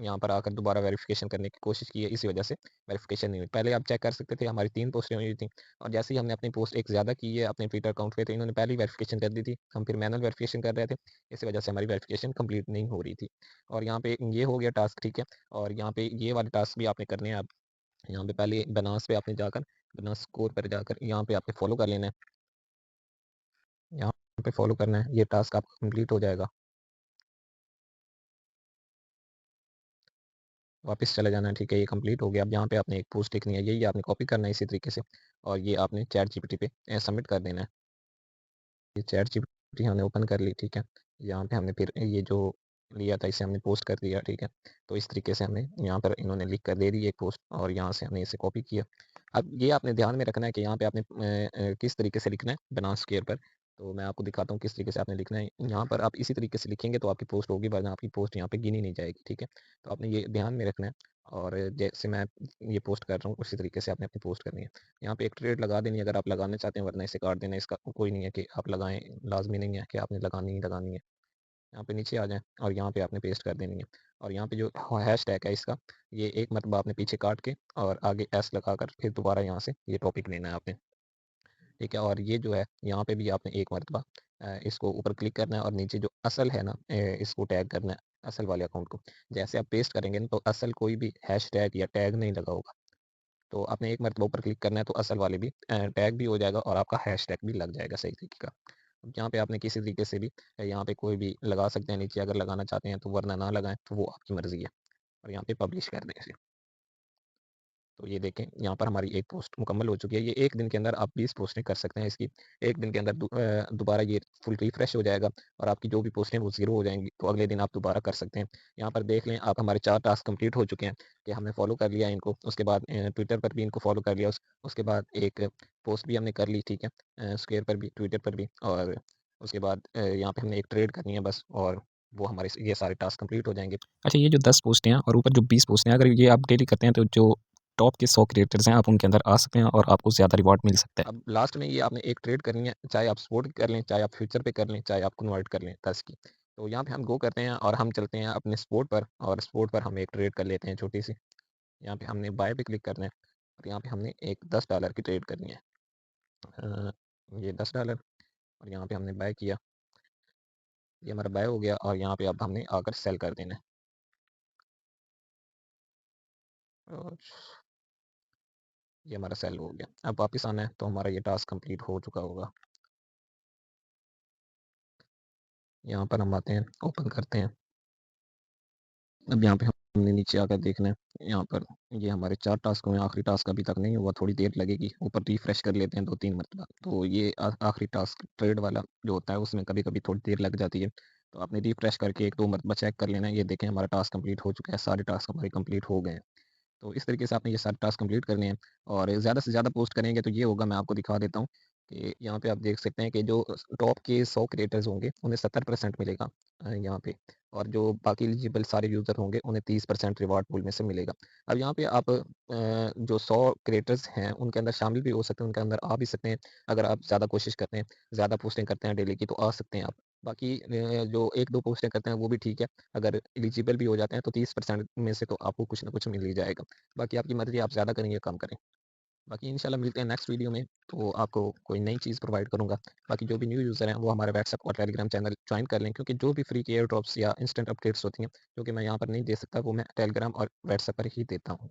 यहाँ पर आकर दोबारा वेरिफिकेशन करने की कोशिश की है, इसी वजह से वेरिफिकेशन नहीं हुई। पहले आप चेक कर सकते थे, हमारी 3 पोस्टें हुई थी और जैसे ही हमने अपनी पोस्ट एक ज़्यादा की है अपने ट्विटर अकाउंट पे, तो इन्होंने पहले ही वेरिफिकेशन कर दी थी। हम फिर मैनुअल वेरिफिकेशन कर रहे थे, इसी वजह से हमारी वेरिफिकेशन कंप्लीट नहीं हो रही थी। और यहाँ पे ये हो गया टास्क, ठीक है। और यहाँ पे ये वाले टास्क भी आपने करने हैं। आप यहाँ पे पहले बनास पे आपने जाकर, बनास स्कोर पर जाकर यहाँ पे आपने फॉलो कर लेना है। यहाँ पे फॉलो करना है, ये टास्क आपका कंप्लीट हो जाएगा। वापस चले जाना है, ठीक है, ये कंप्लीट हो गया। अब यहाँ पे आपने एक पोस्ट लिखनी है, यही आपने कॉपी करना है इसी तरीके से और ये आपने चैट जीपीटी पे सबमिट कर देना है। ये चैट जीपीटी हमने ओपन कर ली, ठीक है। यहाँ पे हमने फिर ये जो लिया था इसे हमने पोस्ट कर दिया, ठीक है। तो इस तरीके से हमने यहाँ पर इन्होंने लिख कर दे दी एक पोस्ट और यहाँ से हमने इसे कॉपी किया। अब ये आपने ध्यान में रखना है कि यहाँ पे आपने किस तरीके से लिखना है बना स्क्वायर पर। तो मैं आपको दिखाता हूँ किस तरीके से आपने लिखना है। यहाँ पर आप इसी तरीके से लिखेंगे तो आपकी पोस्ट होगी, वरना आपकी पोस्ट यहाँ पे गिनी नहीं जाएगी, ठीक है। तो आपने ये ध्यान में रखना है और जैसे मैं ये पोस्ट कर रहा हूँ उसी तरीके से आपने अपनी पोस्ट करनी है। यहाँ पे एक ट्रेड लगा देनी है अगर आप लगाना चाहते हैं, वरना इसे काट देना। इसका कोई नहीं है कि आप लगाएं, लाजमी नहीं है कि आपने लगानी ही लगानी है। यहाँ पे नीचे आ जाएं और यहाँ पे आपने पेस्ट कर देनी है। और यहाँ पे जो हैश टैग है इसका, ये एक मरतबा आपने पीछे काट के और आगे एस लगाकर फिर दोबारा यहाँ से ये टॉपिक लेना है आपने, ठीक है। और ये जो है यहाँ पे भी आपने एक मरतबा इसको ऊपर क्लिक करना है और नीचे जो असल है ना इसको टैग करना है, असल वाले अकाउंट को। जैसे आप पेस्ट करेंगे ना तो असल कोई भी हैश टैग या टैग नहीं लगा होगा, तो आपने एक मरतबा ऊपर क्लिक करना है तो असल वाले भी टैग भी हो जाएगा और आपका हैश टैग भी लग जाएगा सही तरीके का। अब यहाँ पे आपने किसी तरीके से भी यहाँ पे कोई भी लगा सकते हैं नीचे अगर लगाना चाहते हैं तो, वरना ना लगाएं तो वो आपकी मर्ज़ी है। और यहाँ पे पब्लिश कर दें इसे। तो ये देखें यहाँ पर हमारी एक पोस्ट मुकम्मल हो चुकी है। ये एक दिन के अंदर आप 20 पोस्टें कर सकते हैं इसकी। एक दिन के अंदर दोबारा ये फुल रिफ्रेश हो जाएगा और आपकी जो भी पोस्टें वो ज़ीरो हो जाएँगी, तो अगले दिन आप दोबारा कर सकते हैं। यहाँ पर देख लें आप, हमारे 4 टास्क कंप्लीट हो चुके हैं कि हमने फॉलो कर लिया इनको, उसके बाद ट्विटर पर भी इनको फॉलो कर लिया, उसके बाद एक पोस्ट भी हमने कर ली, ठीक है। स्क्वायर पर भी, ट्विटर पर भी और उसके बाद यहाँ पे हमने एक ट्रेड करनी है बस और वो हमारे ये सारे टास्क कंप्लीट हो जाएँगे। अच्छा, ये जो 10 पोस्टें हैं और ऊपर जो 20 पोस्टें हैं, अगर ये आप डेली करते हैं तो जो टॉप के 100 क्रिएटर्स हैं आप उनके अंदर आ सकते हैं और आपको ज़्यादा रिवॉर्ड मिल सकता है। अब लास्ट में ये आपने एक ट्रेड करनी है, चाहे आप स्पॉट कर लें, चाहे आप फ्यूचर पे कर लें, चाहे आप कन्वर्ट कर लें 10 की। तो यहाँ पे हम गो करते हैं और हम चलते हैं अपने स्पॉट पर और स्पॉट पर हम एक ट्रेड कर लेते हैं छोटी-सी। यहाँ पे हमने बाय पे क्लिक करना है और यहाँ पे हमने एक $10 की ट्रेड करनी है। ये $10 और यहाँ पे हमने बाय किया। ये हमारा बाय हो गया और यहाँ पे अब हमने आकर सेल कर देना है। और ये हमारा सेल हो गया। अब वापस आना है तो हमारा ये टास्क कंप्लीट हो चुका होगा। यहाँ पर हम आते हैं, ओपन करते हैं। अब यहाँ पे हमने नीचे आकर देखना है, यहाँ पर ये हमारे 4 टास्क हुए हैं, आखिरी टास्क अभी तक नहीं हुआ, थोड़ी देर लगेगी। ऊपर रिफ्रेश कर लेते हैं 2-3 मरतबा। तो ये आखिरी टास्क ट्रेड वाला जो होता है उसमें कभी-कभी थोड़ी देर लग जाती है। तो आपने रिफ्रेश करके 1-2 मरतबा चेक कर लेना है। ये देखें हमारा टास्क कंप्लीट हो चुका है, सारे टास्क हमारे कंप्लीट हो गए हैं। तो इस तरीके से आपने ये सारे टास्क कंप्लीट करने हैं और ज़्यादा से ज़्यादा पोस्ट करेंगे तो ये होगा, मैं आपको दिखा देता हूँ कि यहाँ पे आप देख सकते हैं कि जो टॉप के 100 क्रिएटर्स होंगे उन्हें 70% मिलेगा यहाँ पे, और जो बाकी एलिजिबल सारे यूज़र होंगे उन्हें 30% रिवार्ड पूल में से मिलेगा। अब यहाँ पे आप जो 100 क्रिएटर्स हैं उनके अंदर शामिल भी हो सकते हैं, उनके अंदर आ भी सकते हैं। अगर आप ज़्यादा कोशिश करते हैं, ज़्यादा पोस्टिंग करते हैं डेली की, तो आ सकते हैं आप। बाकी जो 1-2 पोस्टें करते हैं वो भी ठीक है, अगर एलिजिबल भी हो जाते हैं तो 30% में से तो आपको कुछ ना कुछ मिल ही जाएगा। बाकी आपकी मर्ज़ी, आप ज़्यादा करें या कम करें। बाकी इंशाल्लाह मिलते हैं नेक्स्ट वीडियो में, तो आपको कोई नई चीज़ प्रोवाइड करूँगा। बाकी जो भी न्यू यूज़र हैं वो हमारे व्हाट्सएप और टेलीग्राम चैनल जॉइन कर लें, क्योंकि जो भी फ्री के एयर ड्रॉप्स या इंस्टेंट अपडेट्स होती हैं, जो कि मैं यहाँ पर नहीं दे सकता, वो मैं टेलीग्राम और व्हाट्सएप पर ही देता हूँ।